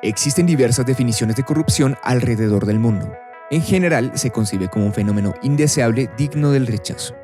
Existen diversas definiciones de corrupción alrededor del mundo. En general, se concibe como un fenómeno indeseable digno del rechazo.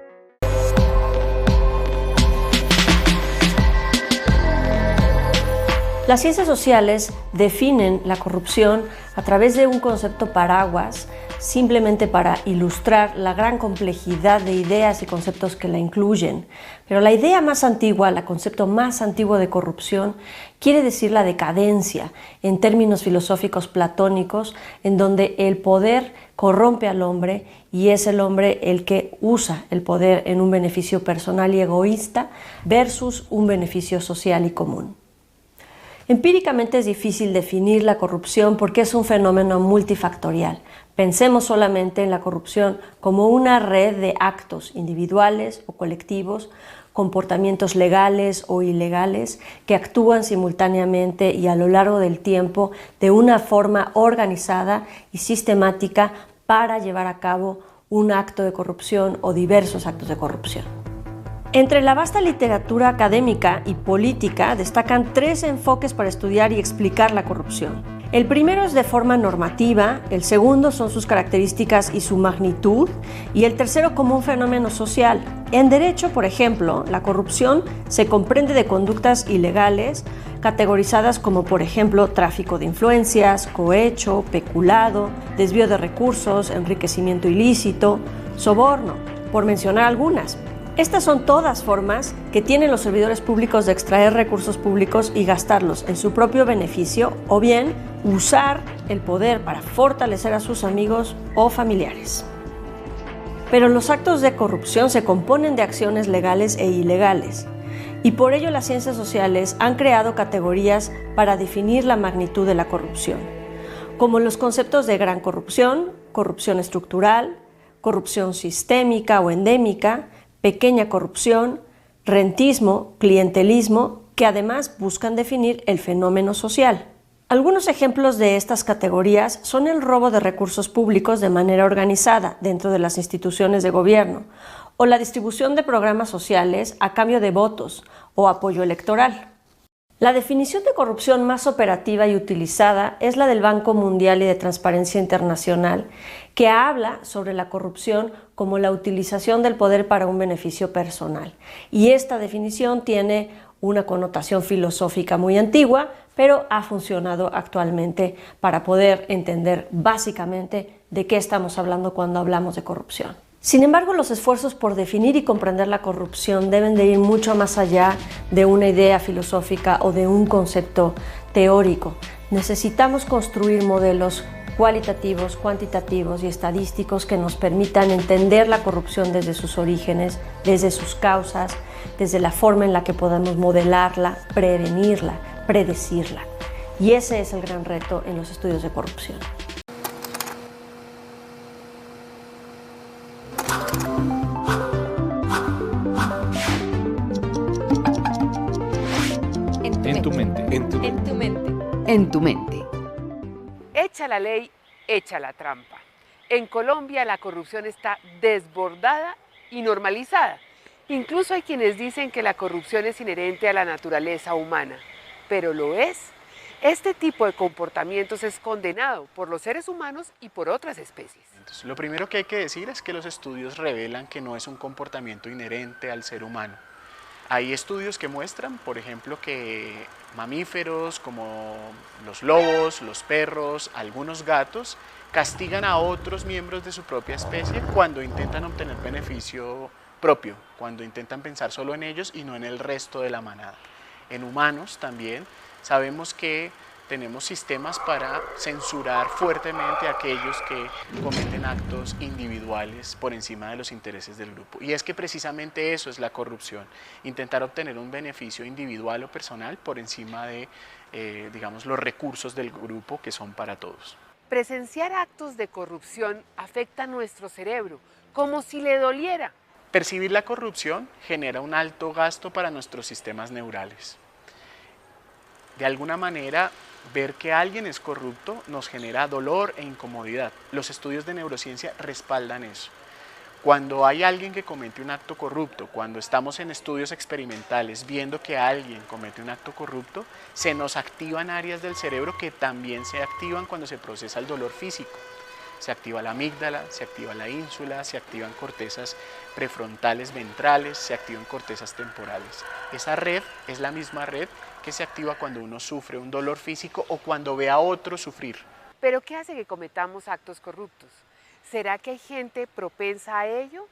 Las ciencias sociales definen la corrupción a través de un concepto paraguas, simplemente para ilustrar la gran complejidad de ideas y conceptos que la incluyen. Pero la idea más antigua, el concepto más antiguo de corrupción, quiere decir la decadencia, en términos filosóficos platónicos, en donde el poder corrompe al hombre y es el hombre el que usa el poder en un beneficio personal y egoísta versus un beneficio social y común. Empíricamente es difícil definir la corrupción porque es un fenómeno multifactorial. Pensemos solamente en la corrupción como una red de actos individuales o colectivos, comportamientos legales o ilegales que actúan simultáneamente y a lo largo del tiempo de una forma organizada y sistemática para llevar a cabo un acto de corrupción o diversos actos de corrupción. Entre la vasta literatura académica y política destacan tres enfoques para estudiar y explicar la corrupción. El primero es de forma normativa, el segundo son sus características y su magnitud, y el tercero como un fenómeno social. En derecho, por ejemplo, la corrupción se comprende de conductas ilegales categorizadas como, por ejemplo, tráfico de influencias, cohecho, peculado, desvío de recursos, enriquecimiento ilícito, soborno, por mencionar algunas. Estas son todas formas que tienen los servidores públicos de extraer recursos públicos y gastarlos en su propio beneficio o bien usar el poder para fortalecer a sus amigos o familiares. Pero los actos de corrupción se componen de acciones legales e ilegales y por ello las ciencias sociales han creado categorías para definir la magnitud de la corrupción, como los conceptos de gran corrupción, corrupción estructural, corrupción sistémica o endémica, pequeña corrupción, rentismo, clientelismo, que además buscan definir el fenómeno social. Algunos ejemplos de estas categorías son el robo de recursos públicos de manera organizada dentro de las instituciones de gobierno, o la distribución de programas sociales a cambio de votos o apoyo electoral. La definición de corrupción más operativa y utilizada es la del Banco Mundial y de Transparencia Internacional, que habla sobre la corrupción como la utilización del poder para un beneficio personal. Y esta definición tiene una connotación filosófica muy antigua, pero ha funcionado actualmente para poder entender básicamente de qué estamos hablando cuando hablamos de corrupción. Sin embargo, los esfuerzos por definir y comprender la corrupción deben de ir mucho más allá de una idea filosófica o de un concepto teórico. Necesitamos construir modelos cualitativos, cuantitativos y estadísticos que nos permitan entender la corrupción desde sus orígenes, desde sus causas, desde la forma en la que podemos modelarla, prevenirla, predecirla. Y ese es el gran reto en los estudios de corrupción. En tu mente. Echa la ley, echa la trampa. En Colombia la corrupción está desbordada y normalizada. Incluso hay quienes dicen que la corrupción es inherente a la naturaleza humana, pero lo es. Este tipo de comportamientos es condenado por los seres humanos y por otras especies. Entonces, lo primero que hay que decir es que los estudios revelan que no es un comportamiento inherente al ser humano. Hay estudios que muestran, por ejemplo, que mamíferos como los lobos, los perros, algunos gatos, castigan a otros miembros de su propia especie cuando intentan obtener beneficio propio, cuando intentan pensar solo en ellos y no en el resto de la manada. En humanos también sabemos que tenemos sistemas para censurar fuertemente a aquellos que cometen actos individuales por encima de los intereses del grupo. Y es que precisamente eso es la corrupción, intentar obtener un beneficio individual o personal por encima de, digamos, los recursos del grupo que son para todos. Presenciar actos de corrupción afecta a nuestro cerebro, como si le doliera. Percibir la corrupción genera un alto gasto para nuestros sistemas neurales. De alguna manera, ver que alguien es corrupto nos genera dolor e incomodidad. Los estudios de neurociencia respaldan eso. Cuando hay alguien que comete un acto corrupto, cuando estamos en estudios experimentales viendo que alguien comete un acto corrupto, se nos activan áreas del cerebro que también se activan cuando se procesa el dolor físico. Se activa la amígdala, se activa la ínsula, se activan cortezas prefrontales ventrales, se activan cortezas temporales. Esa red es la misma red que se activa cuando uno sufre un dolor físico o cuando ve a otro sufrir. ¿Pero qué hace que cometamos actos corruptos? ¿Será que hay gente propensa a ello?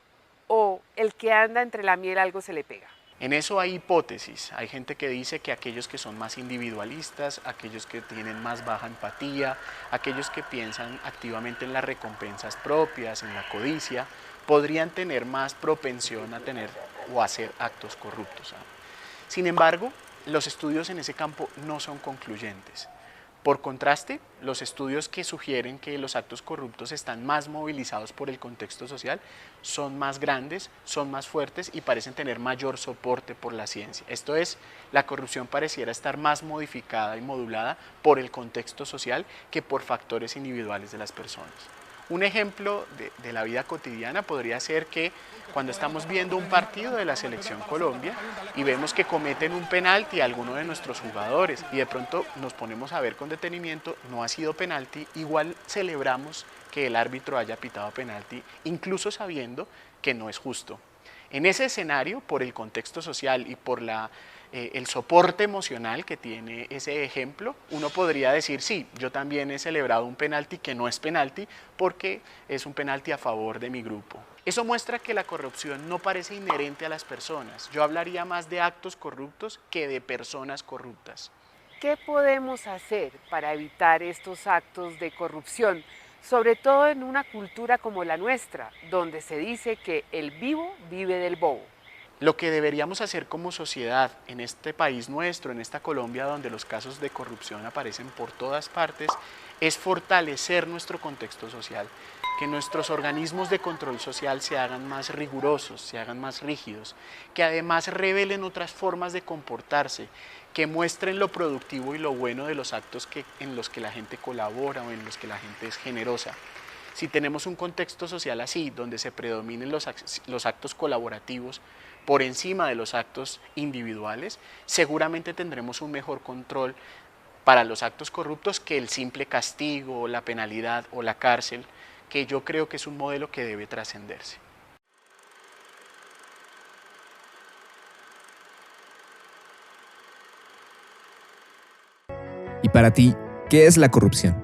¿O el que anda entre la miel algo se le pega? En eso hay hipótesis, hay gente que dice que aquellos que son más individualistas, aquellos que tienen más baja empatía, aquellos que piensan activamente en las recompensas propias, en la codicia, podrían tener más propensión a tener o a hacer actos corruptos. Sin embargo, los estudios en ese campo no son concluyentes. Por contraste, los estudios que sugieren que los actos corruptos están más movilizados por el contexto social son más grandes, son más fuertes y parecen tener mayor soporte por la ciencia. Esto es, la corrupción pareciera estar más modificada y modulada por el contexto social que por factores individuales de las personas. Un ejemplo de la vida cotidiana podría ser que cuando estamos viendo un partido de la Selección Colombia y vemos que cometen un penalti a alguno de nuestros jugadores y de pronto nos ponemos a ver con detenimiento, no ha sido penalti, igual celebramos que el árbitro haya pitado penalti, incluso sabiendo que no es justo. En ese escenario, por el contexto social y por el soporte emocional que tiene ese ejemplo, uno podría decir, sí, yo también he celebrado un penalti que no es penalti porque es un penalti a favor de mi grupo. Eso muestra que la corrupción no parece inherente a las personas. Yo hablaría más de actos corruptos que de personas corruptas. ¿Qué podemos hacer para evitar estos actos de corrupción? Sobre todo en una cultura como la nuestra, donde se dice que el vivo vive del bobo. Lo que deberíamos hacer como sociedad en este país nuestro, en esta Colombia donde los casos de corrupción aparecen por todas partes, es fortalecer nuestro contexto social, que nuestros organismos de control social se hagan más rigurosos, se hagan más rígidos, que además revelen otras formas de comportarse, que muestren lo productivo y lo bueno de los actos en los que la gente colabora o en los que la gente es generosa. Si tenemos un contexto social así, donde se predominen los actos colaborativos por encima de los actos individuales, seguramente tendremos un mejor control para los actos corruptos que el simple castigo, la penalidad o la cárcel, que yo creo que es un modelo que debe trascenderse. Y para ti, ¿qué es la corrupción?